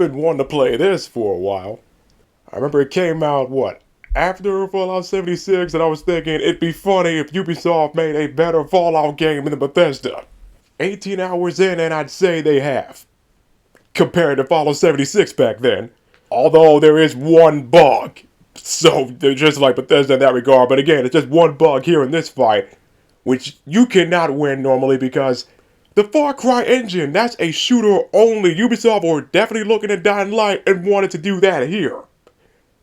been wanting to play this for a while. I remember it came out, what, after Fallout 76, and I was thinking it'd be funny if Ubisoft made a better Fallout game than Bethesda. 18 hours in, and I'd say they have, compared to Fallout 76 back then. Although there is one bug. So they're just like Bethesda in that regard, but again, it's just one bug here in this fight, which you cannot win normally because the Far Cry engine, that's a shooter only. Ubisoft were definitely looking at Dying Light and wanted to do that here.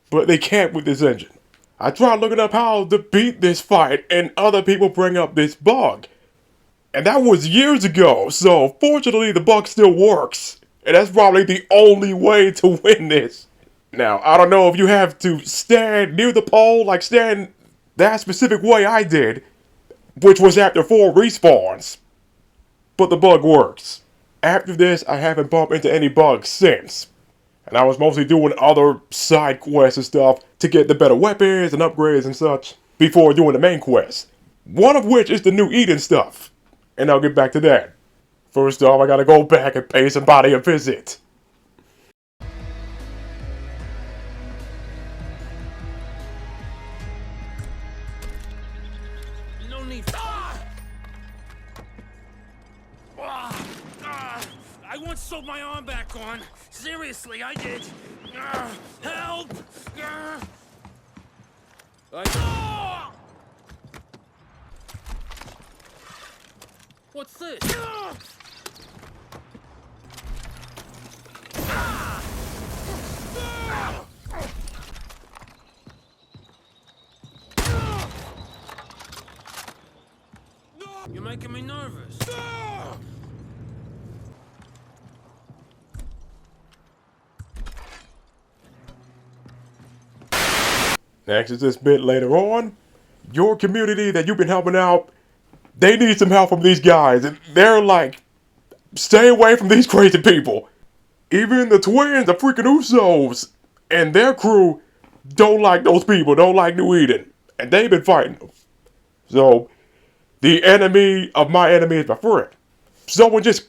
But they can't with this engine. I tried looking up how to beat this fight, and other people bring up this bug. And that was years ago, so fortunately the bug still works. And that's probably the only way to win this. Now, I don't know if you have to stand near the pole, like stand that specific way I did, which was after 4 respawns. But the bug works. After this, I haven't bumped into any bugs since. And I was mostly doing other side quests and stuff to get the better weapons and upgrades and such before doing the main quest. One of which is the New Eden stuff. And I'll get back to that. First off, I gotta go back and pay somebody a visit. No need. I once sewed my arm back on. Seriously, I did. Help! What's this? You're making me nervous. Next is this bit later on. Your community that you've been helping out, they need some help from these guys. And they're like, stay away from these crazy people. Even the twins, the freaking Usos, and their crew don't like those people, don't like New Eden. And they've been fighting them. So, the enemy of my enemy is my friend. So when just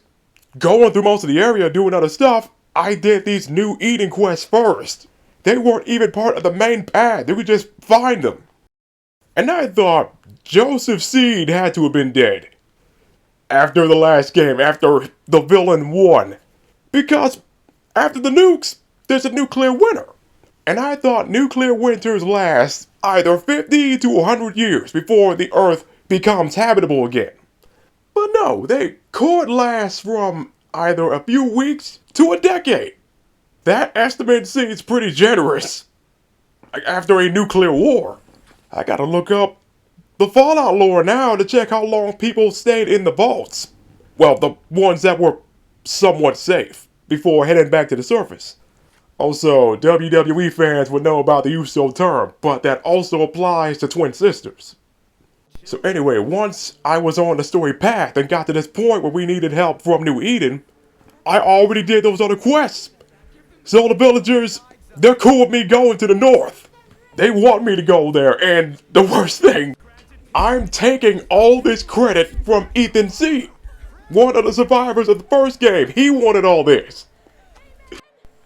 going through most of the area doing other stuff, I did these New Eden quests first. They weren't even part of the main path. They would just find them. And I thought Joseph Seed had to have been dead. After the last game, after the villain won. Because after the nukes, there's a nuclear winter. And I thought nuclear winters last either 50 to 100 years before the Earth becomes habitable again. But no, they could last from either a few weeks to a decade. That estimate seems pretty generous. After a nuclear war, I gotta look up the Fallout lore now to check how long people stayed in the vaults. Well, the ones that were somewhat safe before heading back to the surface. Also, WWE fans would know about the Uso term, but that also applies to twin sisters. So anyway, once I was on the story path and got to this point where we needed help from New Eden, I already did those other quests. So the villagers, they're cool with me going to the north. They want me to go there, and the worst thing, I'm taking all this credit from Ethan C. One of the survivors of the first game. He wanted all this.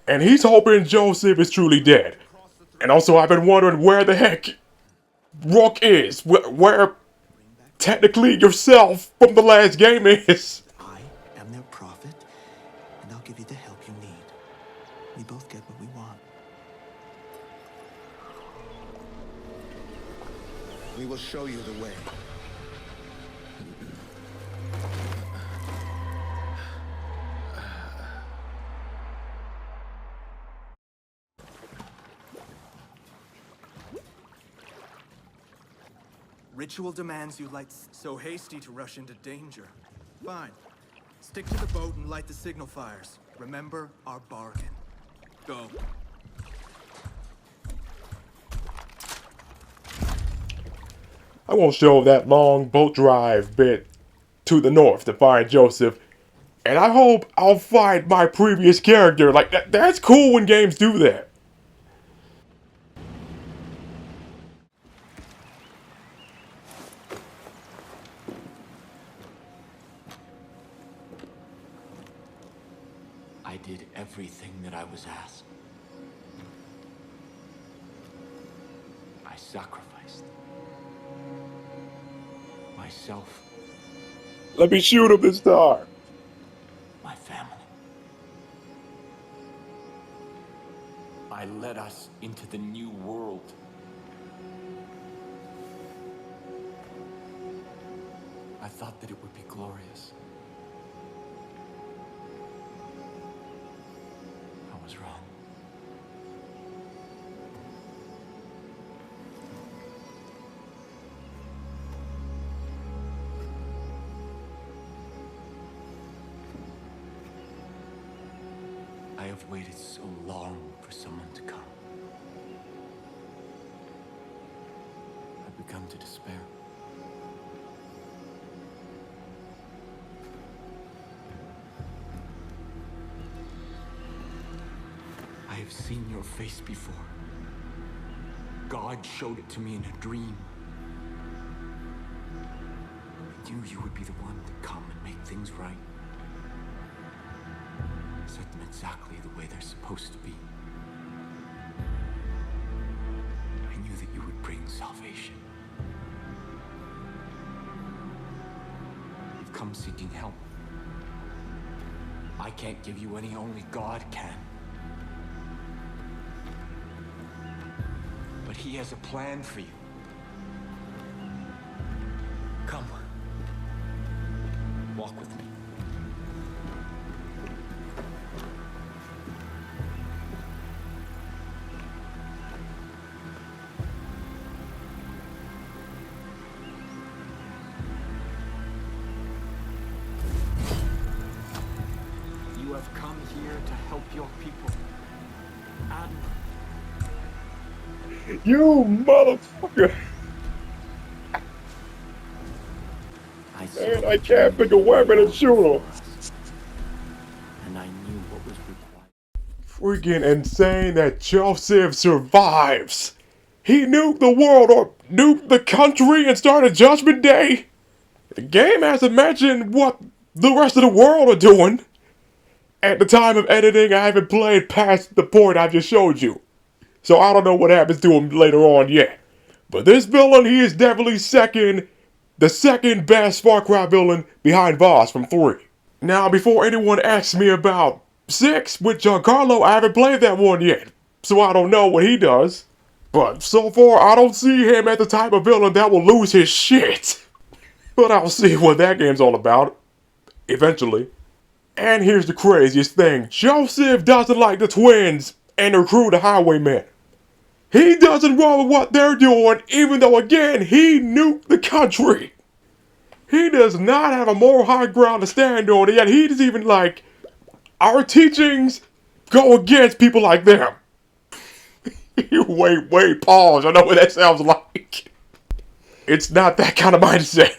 And he's hoping Joseph is truly dead. And also I've been wondering where the heck Rook is. Where technically yourself from the last game is. I am their prophet, and I'll give you the help you need. We both get what we want. We will show you the way. Ritual demands you light. So hasty to rush into danger. Fine. Stick to the boat and light the signal fires. Remember our bargain. Go. I won't show that long boat drive bit to the north to find Joseph. And I hope I'll find my previous character. Like, that's cool when games do that. I did everything that I was asked. I sacrificed myself, Let me shoot him this time. my family. I led us into the new world. I thought that it would be glorious. I was wrong. I have waited so long for someone to come. I've begun to despair. I have seen your face before. God showed it to me in a dream. I knew you would be the one to come and make things right. Set them exactly the way they're supposed to be. I knew that you would bring salvation. You've come seeking help. I can't give you any, only God can. But He has a plan for you. Come. Walk with me. You have come here to help your people. Admiral. You motherfucker. Man, I can't pick a weapon and shoot him. And I knew what was required. Freaking insane that Joseph survives. He nuked the world or nuked the country and started Judgment Day. The game hasn't mentioned what the rest of the world are doing. At the time of editing, I haven't played past the point I just showed you. So I don't know what happens to him later on yet. But this villain, he is definitely the second best Far Cry villain behind Voss from 3. Now, before anyone asks me about 6 with Giancarlo, I haven't played that one yet. So I don't know what he does. But so far, I don't see him as the type of villain that will lose his shit. But I'll see what that game's all about. Eventually. And here's the craziest thing. Joseph doesn't like the twins and their crew, the Highwaymen. He doesn't roll with what they're doing, even though, again, he nuked the country. He does not have a moral high ground to stand on, yet he's even like, our teachings go against people like them. Wait, pause. I know what that sounds like. It's not that kind of mindset.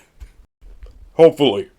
Hopefully.